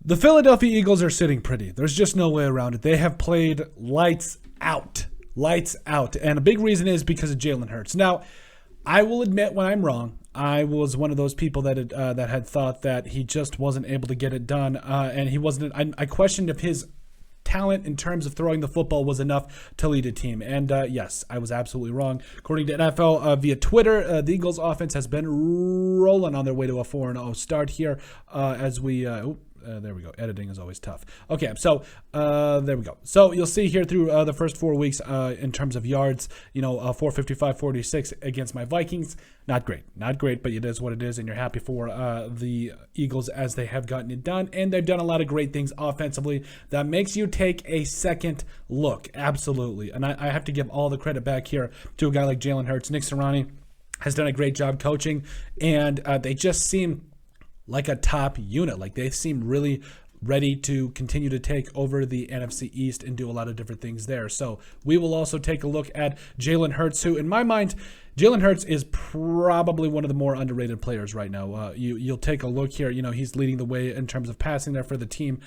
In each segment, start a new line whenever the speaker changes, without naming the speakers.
The Philadelphia Eagles are sitting pretty. There's just no way around it. They have played lights out. Lights out. And a big reason is because of Jalen Hurts. Now, I will admit when I'm wrong. I was one of those people that had thought that he just wasn't able to get it done. And he wasn't. I questioned if his talent in terms of throwing the football was enough to lead a team. And yes, I was absolutely wrong. According to NFL via Twitter, the Eagles offense has been rolling on their way to a 4-0 start here as we there we go. Editing is always tough. Okay, so there we go. So you'll see here through the first 4 weeks in terms of yards, 455, 46 against my Vikings. Not great, but it is what it is, and you're happy for the Eagles as they have gotten it done, and they've done a lot of great things offensively. That makes you take a second look, absolutely. And I have to give all the credit back here to a guy like Jalen Hurts. Nick Sirianni has done a great job coaching, and they just seem like a top unit. Like they seem really ready to continue to take over the NFC East and do a lot of different things there. So we will also take a look at Jalen Hurts, who in my mind, Jalen Hurts is probably one of the more underrated players right now. You'll take a look here. He's leading the way in terms of passing there for the team.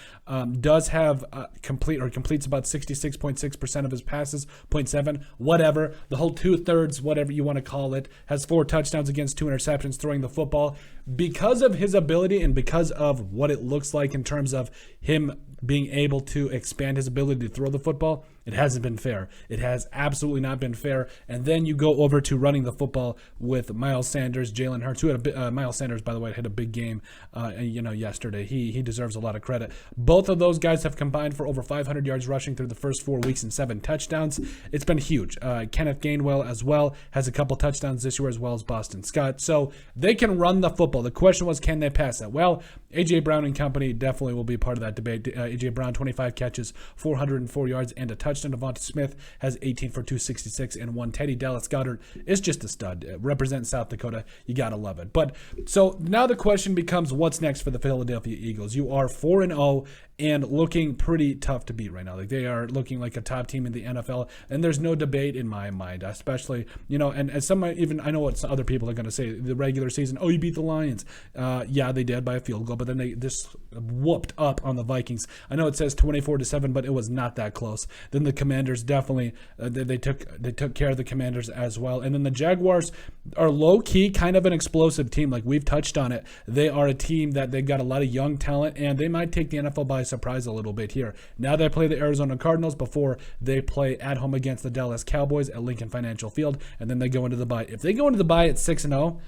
Does have completes about 66.6% of his passes, 0.7, whatever. The whole 2/3, whatever you want to call it. Has 4 touchdowns against 2 interceptions throwing the football. Because of his ability and because of what it looks like in terms of him being able to expand his ability to throw the football, it hasn't been fair. It has absolutely not been fair. And then you go over to running the football with Miles Sanders, Jalen Hurts, who had Miles Sanders, by the way, had a big game yesterday. He deserves a lot of credit. Both of those guys have combined for over 500 yards rushing through the first 4 weeks and 7 touchdowns. It's been huge. Kenneth Gainwell as well has a couple touchdowns this year, as well as Boston Scott. So they can run the football. The question was, can they pass it? Well, A.J. Brown and company definitely will be part of that debate. A.J. Brown, 25 catches, 404 yards, and a touchdown. Devonta Smith has 18 for 266 and 1. Teddy Dallas Goddard is just a stud. Representing South Dakota, you gotta love it. But so now the question becomes, what's next for the Philadelphia Eagles? You are 4-0 and looking pretty tough to beat right now. Like they are looking like a top team in the NFL, and there's no debate in my mind, especially, and as some even, I know what other people are going to say, the regular season, you beat the Lions. Yeah, they did by a field goal, but then they just whooped up on the Vikings. I know it says 24-7, but it was not that close. Then the Commanders definitely, they took care of the Commanders as well. And then the Jaguars are low-key kind of an explosive team. Like we've touched on it. They are a team that they've got a lot of young talent, and they might take the NFL by surprise a little bit here. Now they play the Arizona Cardinals before they play at home against the Dallas Cowboys at Lincoln Financial Field, and then they go into the bye. If they go into the bye at 6-0,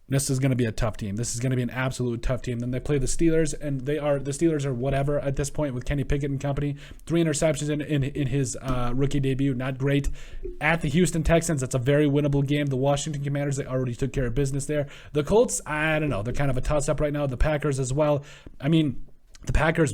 this is going to be a tough team. This is going to be an absolute tough team. Then they play the Steelers, and the Steelers are whatever at this point with Kenny Pickett and company. 3 interceptions in his rookie debut, not great. At the Houston Texans, that's a very winnable game. The Washington Commanders, they already took care of business there. The Colts, I don't know. They're kind of a toss-up right now. The Packers as well. I mean, the Packers,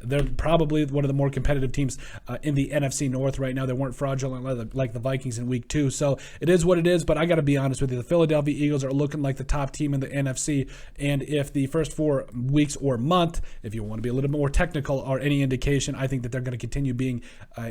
they're probably one of the more competitive teams in the NFC North right now. They weren't fraudulent like the Vikings in week 2. So it is what it is, but I got to be honest with you. The Philadelphia Eagles are looking like the top team in the NFC. And if the first 4 weeks or month, if you want to be a little bit more technical, are any indication, I think that they're going to continue being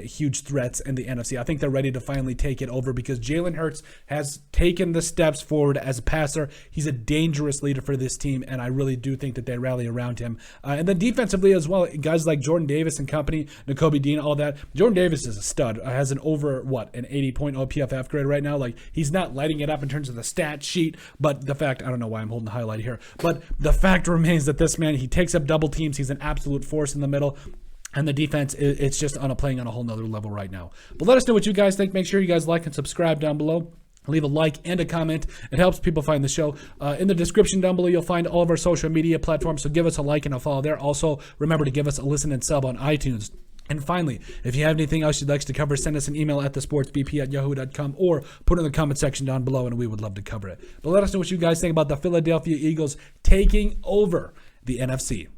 huge threats in the NFC. I think they're ready to finally take it over because Jalen Hurts has taken the steps forward as a passer. He's a dangerous leader for this team, and I really do think that they rally around him. And then defensively as well, guys like Jordan Davis and company, Nakobe Dean, all that. Jordan Davis is a stud. Has an over, an 80.0 PFF grade right now. Like, he's not lighting it up in terms of the stat sheet, but the fact, I don't know why I'm holding the highlight here, but the fact remains that this man, he takes up double teams. He's an absolute force in the middle. And the defense, it's just playing on a whole nother level right now. But let us know what you guys think. Make sure you guys like and subscribe down below. Leave a like and a comment. It helps people find the show. In the description down below, you'll find all of our social media platforms, so give us a like and a follow there. Also, remember to give us a listen and sub on iTunes. And finally, if you have anything else you'd like us to cover, send us an email at thesportsbp@yahoo.com or put it in the comment section down below, and we would love to cover it. But let us know what you guys think about the Philadelphia Eagles taking over the NFC.